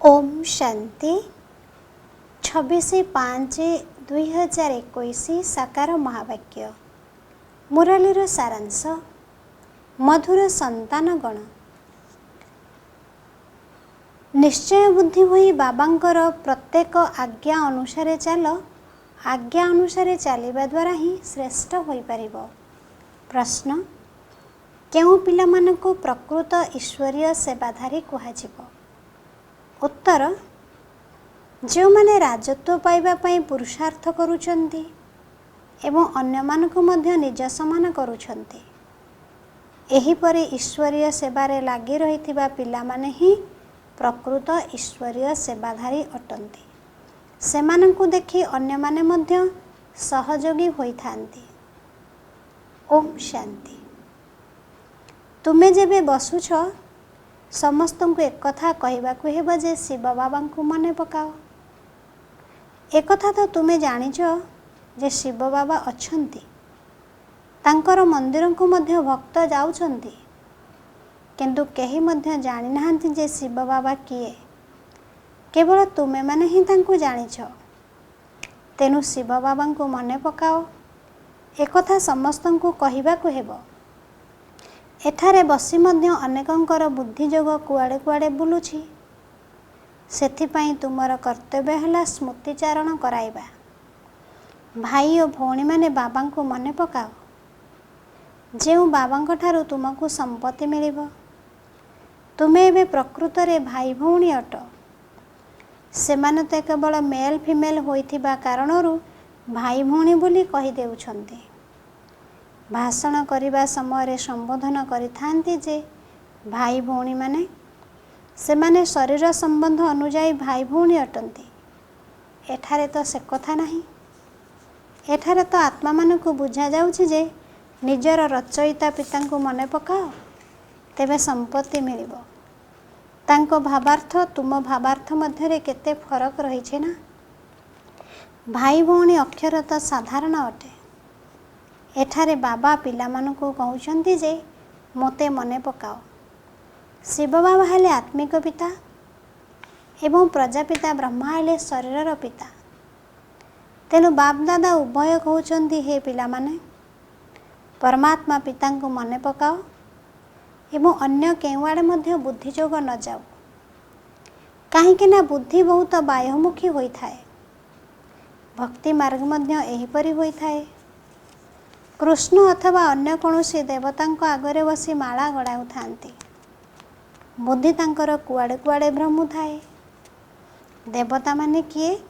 ओम शांति 26/5/2021 साकार महावाक्य मुरलीर सारांश मधुर संतानगण निश्चय बुद्धि होई बाबांकर प्रत्येक आज्ञा अनुसारे चाल। आज्ञा अनुसारे चलिबा द्वारा ही श्रेष्ठ होई परिबो। प्रश्न केउ पिलामानकु प्रकृत ईश्वरीय सेवाधारी कुहाजिबो? उत्तर जो माने राजत्व पाइबा पई पुरुषार्थ करूचंती एवं अन्य मानकु मध्य निज समान करूचंती। एही परि ईश्वरीय सेवारे लागि रहिथिबा पिलामाने ही प्रकृत ईश्वरीय सेवाधारी अटंती। सेमानंकु देखि अन्य माने मध्य सहयोगी होइथांती। ओम शांति। तुमे जेबे बसुछ समस्त को एक कथा कहबाकू हेबो जे शिव बाबा को मने पकाओ। एक कथा तो तुमे जानिछ जे शिव बाबा अछंती, तांकर मंदिर को मध्य भक्त जाउछंती, किंतु केही मध्य जानि नाहंती जे शिव बाबा किए। केवल तुमे माने ही तांको जानिछ। तेनु शिव बाबा को मने पकाओ। एक कथा समस्त को कहबाकू हेबो। एठारे बसी मध्य अनेकंकर बुद्धि जोग कुआड़े कुआड़े बुलुछि। सेथिपाई तुमर कर्तव्य है स्मृतिचारण कराइबा। भाई और भौणी माने बाबा को मने पकाओ। जेउ बाबा ठारू तुमको संपत्ति मिलिबो। तुमे एबे प्रकृत रे भाई भौणी अट। सेमाने तो केवल मेल फीमेल होइथिबा कारणरू भाई भौणी बोली कहि देउछंती। भाषण करिबा समय संबोधन करिथांती जे भाई भौणी माने सेमाने शरीर संबंध अनुजाई भाई भौणी अटंती। एठारे तो से कथा नहीं। एठारे तो आत्मा मानकु बुझा जाउछि जे निजर रचयिता पिता को मने पकाओ, तेबे संपत्ति मिलिबो। तांको भावार्थ तुम भावार्थ मध्यरे केते फरक रहिछे ना। भाई भौणी अक्षर तो साधारण अटे। एठारे बाबा पिला मानकु कहउछंती जे मोते मने पकाओ। शिव बाबा हेले आत्मिक पिता एवं प्रजापिता ब्रह्मा हेले शरीरर पिता। तेनु बाप दादा उभय कहउछंती हे पिला माने परमात्मा पिता को मने पकाओ एवं अन्य केउआड़े मध्य बुद्धि जोग न जाऊ। काहेकि ना बुद्धि बहुत बाह्यमुखी होई थाए। भक्ति मार्ग मध्य एहिपरि होई थाए। कृष्ण अथवा अन्य कौनसी देवतांको आगरे बसी माला गड़ाऊ थांती। बुद्धि तांकर कुआड़े कुआड़े भ्रमु थाए। देवता माने किए?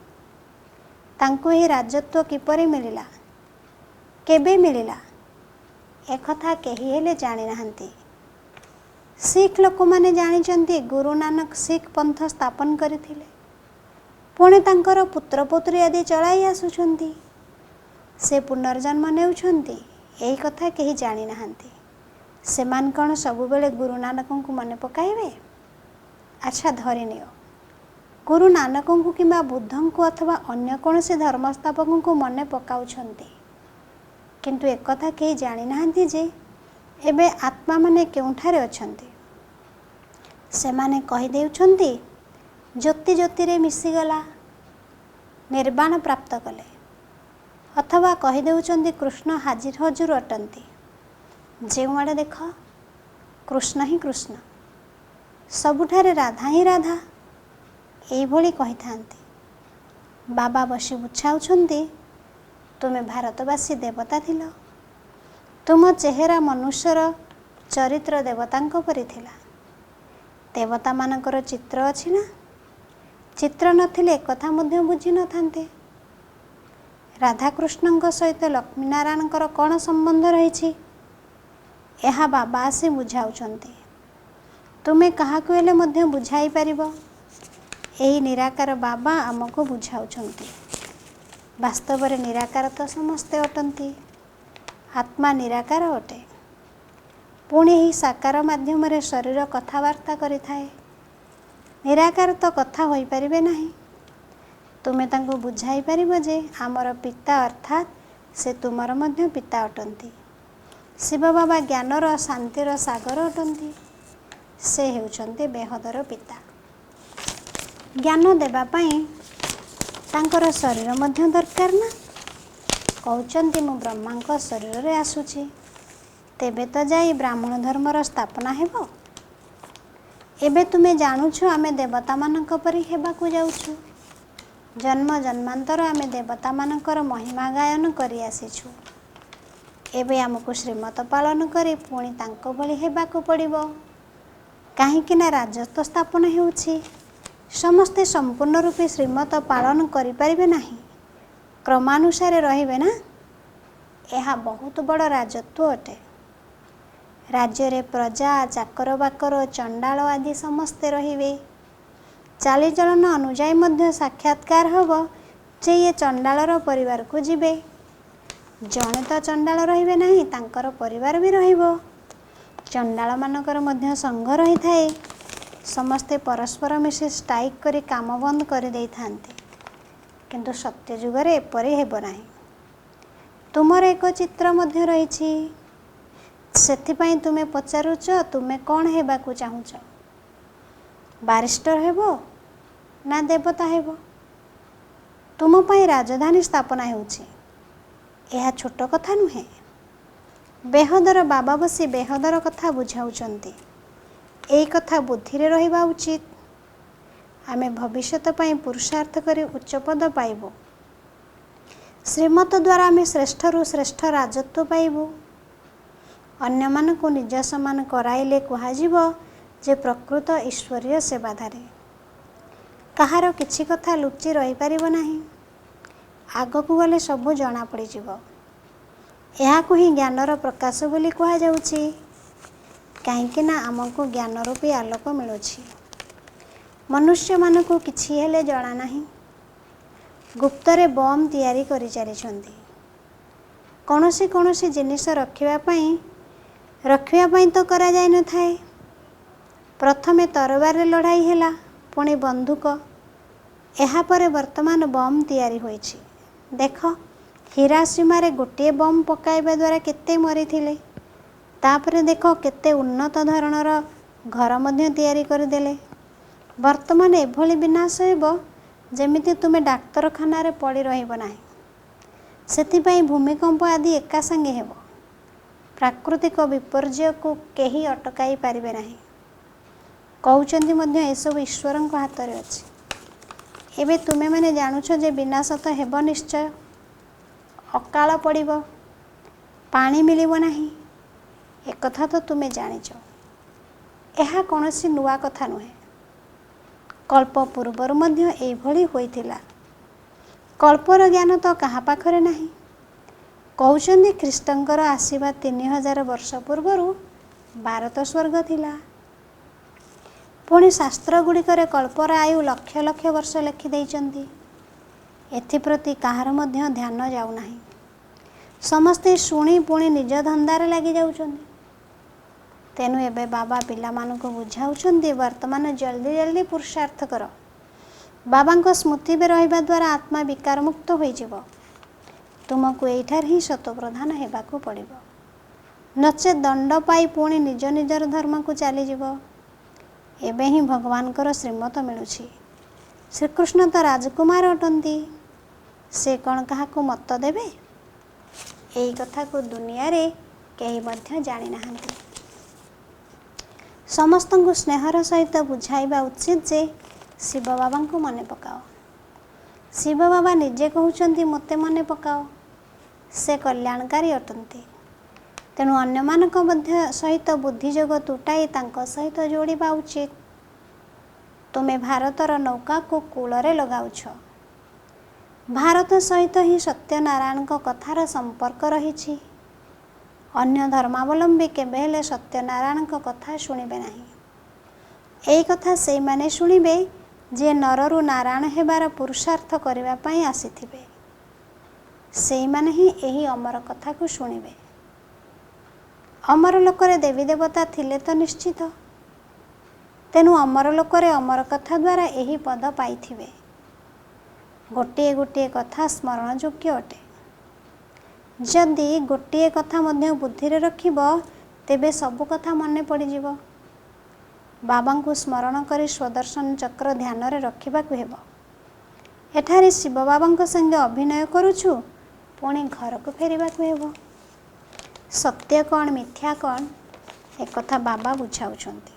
तांको ही राजत्व किपरि मिलिला, केबे मिलिला, एक कथा केही हेले जानि नाहंती। सिख लोक माने जानिचंती गुरु नानक सिख पंथ स्थापन करिथिले। पुणे तांकर पुत्र पुत्री आदि चलाई आसुछंती। से पुनर्जन्म नेउछंती, एही कथा केही जानि नाहंती। सेमान कौन सबु बेले गुरु नानकों को मने पकाइबे? अच्छा धरि नियो। गुरु नानकों को किंबा बुद्धों को अथवा अन्य कौनसी धर्मस्थापकों को मने पकाउछंती, किंतु एक कथा केही जानि नाहंती जे एबे आत्मा माने केउठारे अछंती। सेमाने कहि देउछंती ज्योति ज्योति रे मिसी गला, निर्वाण प्राप्त कले, अथवा कहि देउछंती कृष्ण हाजिर हजूर अटंती। जेउ आड़े देख कृष्ण ही कृष्ण, सबुठारे राधा ही राधा, एई भली कहि थांती। बाबा बसी बुझाउछंती तुमे भारतवासी देवता थिल। तुम चेहरा मनुष्यर चरित्र देवतांको परि थिला। देवता मानकर चित्र अछि ना? चित्र नथिले एक कथा मध्य बुझी न थांते। राधाकृष्ण सहित लक्ष्मीनारायणकर कौन संबंध रही? यह बाबा आसी बुझाउछंती। तुमे काहाकु हेले मध्य बुझाई परिबो। एही निराकार बाबा आमको बुझाउछंती। वास्तव रे निराकार तो समस्ते अटंती। आत्मा निराकार अटे। पुणी ही साकार माध्यम रे शरीर कथावार्ता करिथाए। निराकार तो कथा होई परिबे नाही। तुमे तांको बुझाई परिबो जे आमर पिता अर्थात से तुमर मध्य पिता अटंती। शिव बाबा ज्ञानर शांतिर सागर अटंती। से हेउछंती बेहदर पिता। ज्ञान देवा पाई तांकर शरीर मध्य दरकार ना। कहउचंती मु ब्रह्मा शरीर रे आसुची, तेबे तो जाई ब्राह्मण धर्मर स्थापना हेबो। एबे तुमे जानुछु आमे देवता मानक परी हेबाकू जाउछु। जन्म जन्मांतर आमे देवता मानकर महिमा गायन करि आसीछु। एबे आमको श्रीमत पालन करी पुणी तांको भली हेबाकू पड़िबो। काहींकि ना राजत्व स्थापन हेउछि। समस्ते संपूर्ण रूपे श्रीमत पालन करि परिबे नाही, क्रमानुसारे रहिबे ना। यह बहुत बड़ राजत्व अटे। राज्य रे प्रजा चाकर बाकर चंडाल आदि समस्ते रहिबे। चालीचलन अनुजाई मध्य साक्षात्कार हब जे ये चंडालर परिवार को जिबे। जणे तो चंडाल रहिबे नाही, तांकर परिवार भी रहिबो। चंडाल मानकर मध्य संघ रही थाए। समस्ते परस्पर मिशी स्ट्राइक करी काम बंद कर देई थांते। किंतु सत्य जुगरे एपरि हेबो नाही। तुमर एक चित्र मध्य रहिछि, सेथिपाई तुमे पचारुच तुमे कौन हेबाकू चाहुच? बारिस्टर हेबो ना देवता हेबो? तुम पाई राजधानी स्थापना हेउछि, यह छोट कथा नुहे। बेहदर बाबा बसी बेहदर कथा बुझाउचंती। एई कथा बुद्धि रे रहिबा उचित। आमे भविष्यत पाई पुरुषार्थ करी उच्च पद पाइबो। श्रीमत द्वारा आमे श्रेष्ठ रु श्रेष्ठ राजत्व पाइबो। अन्य मानकु निज समान कराइले कुहाजिबो जे प्रकृत ईश्वरीय सेवाधारी। कहार किछि कथा लुचि रही पारिबो नाही। आगकू गले सबु जना पड़ी जिवो। एहाकू ही ज्ञानर प्रकाश बोली कुहा जाउछि। काहींकि ना आमको ज्ञान रूपी आलोक मिलुछि। मनुष्य मानकू किछि हेले जଣା नाही। गुप्तरे बम तैयारी करि चलिछंती। कोनोसी कोनोसी जिनिस रखिबा पई तो करा जाय न थाए। प्रथमे तरबार रे लड़ाई हेला, पुणी बंदूक, एहा परे वर्तमान बम तैयारी होइछि। देख, हिराशिमा रे गोटे बम पकाइबा द्वारा केते मरिथिले। तापरे देख केते उन्नत धरणर घर मध्य तैयारी करदेले। वर्तमान एभली विनाश हेबो जेमिति तुमे डाक्तरखाना रे पड़ी रहिबो नाही। सेथिपाई भूमिकंप आदि एका संगे हेबो। प्राकृतिक विपर्यय को केही अटकाई पारिबे नाही। कहउचंती मध्य एसबु ईश्वरଙ୍କ हातरे अछि। एबे तुमे माने जानुछ जे विनाश तो हेबो निश्चय। अकाल पड़िबो, पानी मिलिबो नाही, एक कथा तो तुमे जानिछ। एहा कोनोसी नुआ कथा नुहे। कल्प पूर्वर मध्य एभली होइथिला। कल्पर ज्ञान तो कहा पाखरे नाही। कहउचंती ख्रीष्टंकर आसीबा 3000 वर्ष पूर्वरु भारत स्वर्ग थिला। पुणी शास्त्र गुड़िकरे कल्पर आयु लक्ष लक्ष वर्ष लेखि देइचंती। एथिप्रति काहार मध्य ध्यान जाउ नाही। समस्ते शुणी पुणी निज धंदारे लागि जाउचंती। तेनु एबे बाबा पिला मानको बुझाउचंती, वर्तमान जल्दी जल्दी पुरुषार्थ कर। बाबांको स्मृति बे रहिबा द्वारा आत्मा विकार मुक्त होई जिवो। तुमको एठार ही सत प्रधान हेबाकू पड़िबो। नचे दंड पाई पुणी निज निजर धर्म को चली जिवो। एबे ही भगवानकर श्रीमत मिलुछि। श्रीकृष्ण तो राजकुमार अटंती, से कौन काहाकू मत देबे? एई कथा को दुनिया रे केही मध्य जानि नाहंती। समस्तंकु स्नेहर सहित बुझाइबा उचित जे शिव बाबा को मने पकाओ। शिव बाबा निजे कहउचंती मते मने पकाओ। से कल्याणकारी अटंती। तेणु अन्य मानक मध्य सहित बुद्धिजोग तुटाई तांको सहित जोड़िबा उचित। तुमे भारतर नौका को कूलरे लगाउछ। भारत सहित ही सत्यनारायण कथार संपर्क रहिछि। अन्य धर्मावलंबी केबेले सत्यनारायण कथा शुणिबे नाही। एई कथा सेई माने शुणिबे जे नररु नारायण हेबार पुरुषार्थ करिबा पई आसीथिबे। सेई माने ही एही अमर कथा को शुणिबे। अमर लोकरे देवी देवता थिले तो निश्चित। तेनु अमर लोकरे अमर कथा द्वारा एही पद पाइथिबे। गोटिए गोटिए कथा स्मरण योग्य अटे। जदि गोटिए कथा मध्य बुद्धि रे रखिबो तेबे सबु कथा मने पड़ी जिवो। ବାବାଙ୍କୁ ସ୍ମରଣ କରି ସ୍ୱଦର୍ଶନ ଚକ୍ର ଧ୍ୟାନରେ ରଖିବାକୁ ହେବ। ଏଠାରେ ଶିବ ବାବାଙ୍କ ସଙ୍ଗେ ଅଭିନୟ କରୁଛୁ, ପୁଣି ଘରକୁ ଫେରିବାକୁ ହେବ। ସତ୍ୟ କ'ଣ ମିଥ୍ୟା କ'ଣ ଏକଥା ବାବା ବୁଝାଉଛନ୍ତି।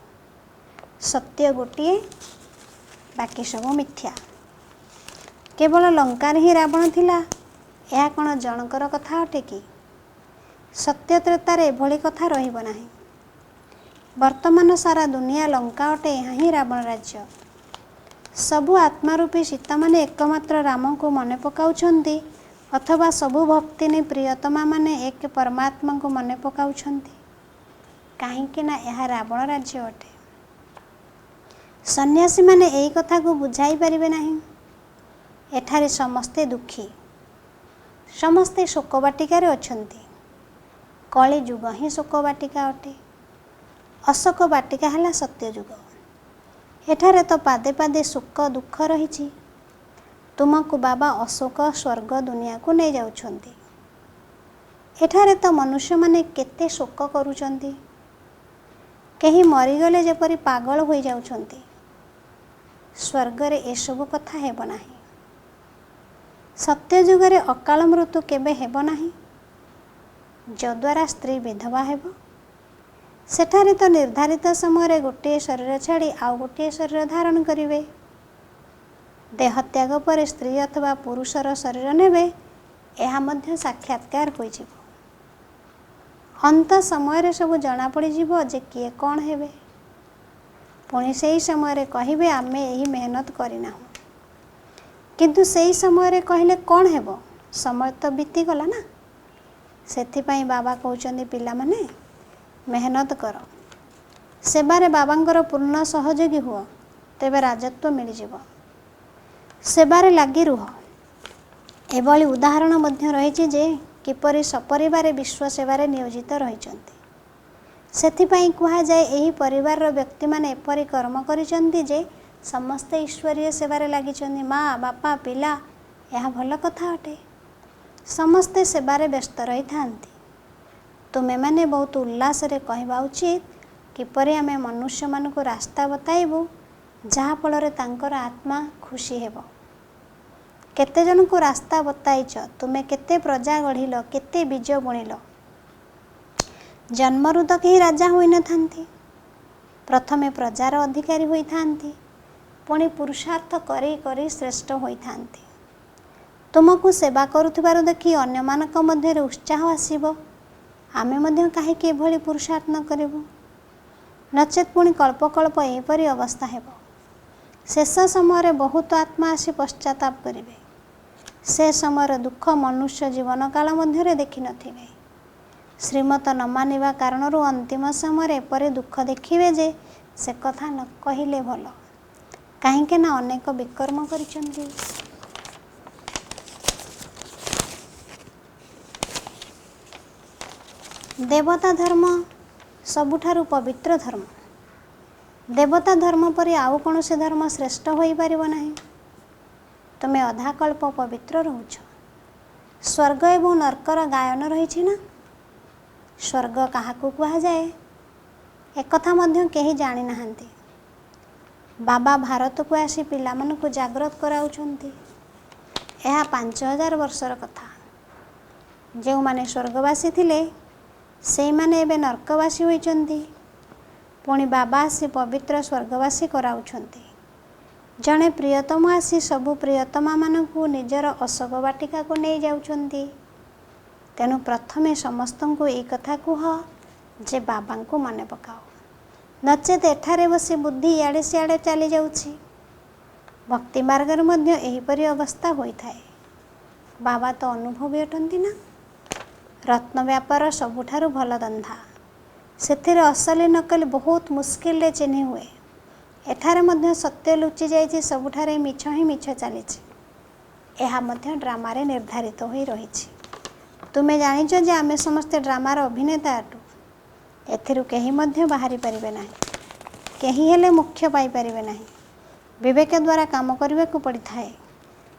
ସତ୍ୟ ଗୋଟିଏ, ବାକି ସବୁ ମିଥ୍ୟା। କେବଳ ଲଙ୍କାରେ ହିଁ ରାବଣ ଥିଲା, ଏହା କ'ଣ ଜଣଙ୍କର କଥା ଅଟେ କି? ସତ୍ୟ ତ୍ରେତାରେ ଏଭଳି କଥା ରହିବ ନାହିଁ। ବର୍ତ୍ତମାନ ସାରା ଦୁନିଆ ଲଙ୍କା ଅଟେ, ଏହା ହିଁ ରାବଣ ରାଜ୍ୟ। ସବୁ ଆତ୍ମାରୂପୀ ସୀତାମାନେ ଏକମାତ୍ର ରାମଙ୍କୁ ମନେ ପକାଉଛନ୍ତି, ଅଥବା ସବୁ ଭକ୍ତିନୀ ପ୍ରିୟତମାମାନେ ଏକ ପରମାତ୍ମାଙ୍କୁ ମନେ ପକାଉଛନ୍ତି। କାହିଁକି ନା ଏହା ରାବଣ ରାଜ୍ୟ ଅଟେ। ସନ୍ନ୍ୟାସୀମାନେ ଏହି କଥାକୁ ବୁଝାଇ ପାରିବେ ନାହିଁ। ଏଠାରେ ସମସ୍ତେ ଦୁଃଖୀ, ସମସ୍ତେ ଶୋକ ବାଟିକାରେ ଅଛନ୍ତି। କଳି ଯୁଗ ହିଁ ଶୋକ ବାଟିକା ଅଟେ। ଅଶୋକ ବାଟିକା ହେଲା ସତ୍ୟ ଯୁଗ। ଏଠାରେ ତ ପାଦେ ପାଦେ ଶୋକ ଦୁଃଖ ରହିଛି। ତୁମକୁ ବାବା ଅଶୋକ ସ୍ୱର୍ଗ ଦୁନିଆକୁ ନେଇଯାଉଛନ୍ତି। ଏଠାରେ ତ ମନୁଷ୍ୟମାନେ କେତେ ଶୋକ କରୁଛନ୍ତି। କେହି ମରିଗଲେ ଯେପରି ପାଗଳ ହୋଇଯାଉଛନ୍ତି। ସ୍ୱର୍ଗରେ ଏସବୁ କଥା ହେବ ନାହିଁ। ସତ୍ୟ ଯୁଗରେ ଅକାଳ ମୃତ୍ୟୁ କେବେ ହେବ ନାହିଁ, ଯଦ୍ୱାରା ସ୍ତ୍ରୀ ବିଧବା ହେବ। ସେଠାରେ ତ ନିର୍ଦ୍ଧାରିତ ସମୟରେ ଗୋଟିଏ ଶରୀର ଛାଡ଼ି ଆଉ ଗୋଟିଏ ଶରୀର ଧାରଣ କରିବେ। ଦେହତ୍ୟାଗ ପରେ ସ୍ତ୍ରୀ ଅଥବା ପୁରୁଷର ଶରୀର ନେବେ, ଏହା ମଧ୍ୟ ସାକ୍ଷାତକାର ହୋଇଯିବ। ଅନ୍ତ ସମୟରେ ସବୁ ଜଣାପଡ଼ିଯିବ ଯେ କିଏ କ'ଣ ହେବେ। ପୁଣି ସେହି ସମୟରେ କହିବେ ଆମେ ଏହି ମେହନତ କରିନାହୁଁ। କିନ୍ତୁ ସେହି ସମୟରେ କହିଲେ କ'ଣ ହେବ? ସମୟ ତ ବିତିଗଲା ନା। ସେଥିପାଇଁ ବାବା କହୁଛନ୍ତି ପିଲାମାନେ ମେହନତ କର, ସେବାରେ ବାବାଙ୍କର ପୂର୍ଣ୍ଣ ସହଯୋଗୀ ହୁଅ, ତେବେ ରାଜତ୍ୱ ମିଳିଯିବ। ସେବାରେ ଲାଗି ରୁହ। ଏଭଳି ଉଦାହରଣ ମଧ୍ୟ ରହିଛି ଯେ କିପରି ସପରିବାରେ ବିଶ୍ୱ ସେବାରେ ନିୟୋଜିତ ରହିଛନ୍ତି। ସେଥିପାଇଁ କୁହାଯାଏ ଏହି ପରିବାରର ବ୍ୟକ୍ତିମାନେ ଏପରି କର୍ମ କରିଛନ୍ତି ଯେ ସମସ୍ତେ ଈଶ୍ୱରୀୟ ସେବାରେ ଲାଗିଛନ୍ତି। ମା, ବାପା, ପିଲା, ଏହା ଭଲ କଥା ଅଟେ। ସମସ୍ତେ ସେବାରେ ବ୍ୟସ୍ତ ରହିଥାନ୍ତି। ତୁମେମାନେ ବହୁତ ଉଲ୍ଲାସରେ କହିବା ଉଚିତ କିପରି ଆମେ ମନୁଷ୍ୟମାନଙ୍କୁ ରାସ୍ତା ବତାଇବୁ, ଯାହାଫଳରେ ତାଙ୍କର ଆତ୍ମା ଖୁସି ହେବ। କେତେ ଜଣଙ୍କୁ ରାସ୍ତା ବତାଇଛ, ତୁମେ କେତେ ପ୍ରଜା ଗଢ଼ିଲ, କେତେ ବୀଜ ବୁଣିଲ। ଜନ୍ମରୁ ତ କେହି ରାଜା ହୋଇନଥାନ୍ତି। ପ୍ରଥମେ ପ୍ରଜାର ଅଧିକାରୀ ହୋଇଥାନ୍ତି, ପୁଣି ପୁରୁଷାର୍ଥ କରି କରି ଶ୍ରେଷ୍ଠ ହୋଇଥାନ୍ତି। ତୁମକୁ ସେବା କରୁଥିବାରୁ ଦେଖି ଅନ୍ୟମାନଙ୍କ ମଧ୍ୟରେ ଉତ୍ସାହ ଆସିବ, ଆମେ ମଧ୍ୟ କାହିଁକି ଏଭଳି ପୁରୁଷାର୍ଥ ନ କରିବୁ। ନଚେତ୍ ପୁଣି କଳ୍ପକଳ୍ପ ଏହିପରି ଅବସ୍ଥା ହେବ। ଶେଷ ସମୟରେ ବହୁତ ଆତ୍ମା ଆସି ପଶ୍ଚାତାପ କରିବେ। ସେ ସମୟର ଦୁଃଖ ମନୁଷ୍ୟ ଜୀବନକାଳ ମଧ୍ୟରେ ଦେଖିନଥିବେ। ଶ୍ରୀମତ ନ ମାନିବା କାରଣରୁ ଅନ୍ତିମ ସମୟରେ ଏପରି ଦୁଃଖ ଦେଖିବେ ଯେ ସେ କଥା ନ କହିଲେ ଭଲ। କାହିଁକି ନା ଅନେକ ବିକର୍ମ କରିଛନ୍ତି। ଦେବତା ଧର୍ମ ସବୁଠାରୁ ପବିତ୍ର ଧର୍ମ। ଦେବତା ଧର୍ମ ପରି ଆଉ କୌଣସି ଧର୍ମ ଶ୍ରେଷ୍ଠ ହୋଇପାରିବ ନାହିଁ। ତୁମେ ଅଧାକଳ୍ପ ପବିତ୍ର ରହୁଛ। ସ୍ୱର୍ଗ ଏବଂ ନର୍କର ଗାୟନ ରହିଛି ନା। ସ୍ୱର୍ଗ କାହାକୁ କୁହାଯାଏ, ଏକଥା ମଧ୍ୟ କେହି ଜାଣିନାହାନ୍ତି। ବାବା ଭାରତକୁ ଆସି ପିଲାମାନଙ୍କୁ ଜାଗ୍ରତ କରାଉଛନ୍ତି। ଏହା 5000 ବର୍ଷର କଥା। ଯେଉଁମାନେ ସ୍ୱର୍ଗବାସୀ ଥିଲେ ସେଇମାନେ ଏବେ ନର୍କବାସୀ ହୋଇଛନ୍ତି। ପୁଣି ବାବା ଆସି ପବିତ୍ର ସ୍ୱର୍ଗବାସୀ କରାଉଛନ୍ତି। ଜଣେ ପ୍ରିୟତମ ଆସି ସବୁ ପ୍ରିୟତମାମାନଙ୍କୁ ନିଜର ଅଶୋକ ବାଟିକାକୁ ନେଇଯାଉଛନ୍ତି। ତେଣୁ ପ୍ରଥମେ ସମସ୍ତଙ୍କୁ ଏହି କଥା କୁହ ଯେ ବାବାଙ୍କୁ ମନେ ପକାଅ। ନଚେତ୍ ଏଠାରେ ବସି ବୁଦ୍ଧି ଇଆଡ଼େ ସିଆଡ଼େ ଚାଲିଯାଉଛି। ଭକ୍ତି ମାର୍ଗରେ ମଧ୍ୟ ଏହିପରି ଅବସ୍ଥା ହୋଇଥାଏ। ବାବା ତ ଅନୁଭବୀ ଅଟନ୍ତି ନା। ରତ୍ନ ବ୍ୟାପାର ସବୁଠାରୁ ଭଲ ଧନ୍ଦା। ସେଥିରେ ଅସଲି ନକଲି ବହୁତ ମୁସ୍କିଲରେ ଚିହ୍ନି ହୁଏ। ଏଠାରେ ମଧ୍ୟ ସତ୍ୟ ଲୁଚି ଯାଇଛି, ସବୁଠାରେ ମିଛ ହିଁ ମିଛ ଚାଲିଛି। ଏହା ମଧ୍ୟ ଡ୍ରାମାରେ ନିର୍ଦ୍ଧାରିତ ହୋଇ ରହିଛି। ତୁମେ ଜାଣିଛ ଯେ ଆମେ ସମସ୍ତେ ଡ୍ରାମାର ଅଭିନେତା ଅଟୁ। ଏଥିରୁ କେହି ମଧ୍ୟ ବାହାରି ପାରିବେ ନାହିଁ। କେହି ହେଲେ ମୁଖ୍ୟ ପାଇପାରିବେ ନାହିଁ। ବିବେକ ଦ୍ୱାରା କାମ କରିବାକୁ ପଡ଼ିଥାଏ।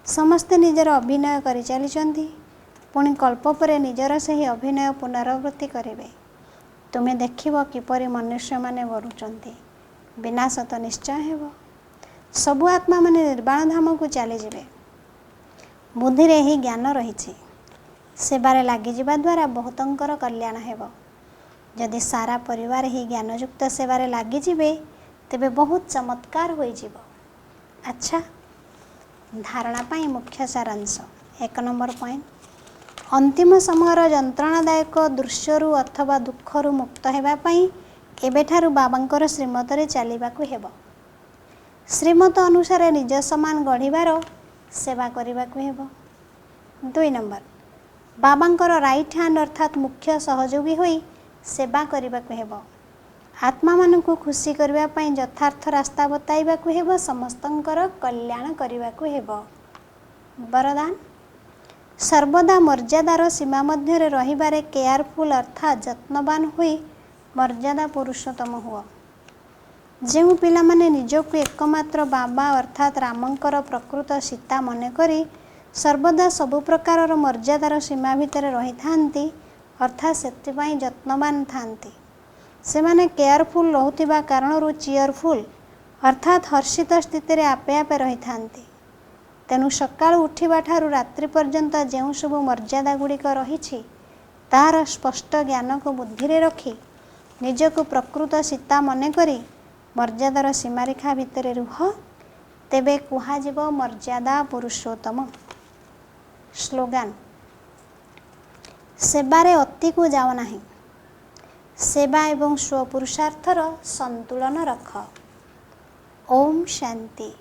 ସମସ୍ତେ ନିଜର ଅଭିନୟ କରିଚାଲିଛନ୍ତି, ପୁଣି କଳ୍ପ ପରେ ନିଜର ସେହି ଅଭିନୟ ପୁନରାବୃତ୍ତି କରିବେ। ତୁମେ ଦେଖିବ କିପରି ମନୁଷ୍ୟମାନେ ବଢ଼ୁଛନ୍ତି, विनाश तो निश्चय हेब। सबु आत्मा माने निर्वाण धाम को चलीजे। बुद्धि रे ही ज्ञान रही। सेवारे लागिजिबा द्वारा बहुतंकर कल्याण हेब। जदि सारा परिवार ही ज्ञानयुक्त सेवारे लागिजिबे तेबे बहुत चमत्कार होई जिवो। अच्छा, धारणा पाई मुख्य सारांश। 1 नंबर पॉइंट, अंतिम समयर यंत्रणादायक दृश्यरू अथवा दुखरू मुक्त हेबा पाई एबेठारू बाबांकर श्रीमतरे चलिबाकू हेब। श्रीमत अनुसार निज समान गढ़िबार सेवा करिबाकू हेब। 2 नंबर, बाबांकर राइट हैंड अर्थात मुख्य सहयोगी होई सेवा करिबाकू हेब। आत्मा मानकू खुशी करबा पई यथार्थ रास्ता बताइबाकू हेब। समस्तंकर कल्याण करिबाकू हेब। वरदान, सर्वदा मर्यादार सीमा मध्य रहिबारे केयरफुल अर्थात जत्नवान होई मर्यादा पुरुषोत्तम हुआ। जो पिला माने निजको एकमात्र बाबा अर्थात रामंकर प्रकृत सीता मन करी सर्वदा सबु प्रकार मर्यादार सीमा भितर रही थांती अर्थात सेतिपाई जत्नवान थांती। से माने केयरफुल रहुतिबा कारणरू चीयरफुल अर्थात हर्षित स्थिति आपे आपे रही थांती। तेणु सकाळु उठिबा ठारू रात्रि पर्यंत जो सबु मर्यादा गुड़िक रही तार स्पष्ट ज्ञान को बुद्धि रे रखी निजको प्रकृत सीता मन करी मर्यादार सीमारेखा भितर रुह, तेबे कुहाजिबो मर्यादा पुरुषोत्तम। स्लोगान, सेवारे अति को जाओ नहीं। सेवा एवं स्वपुरुषार्थर संतुलन रख। ओम शांति।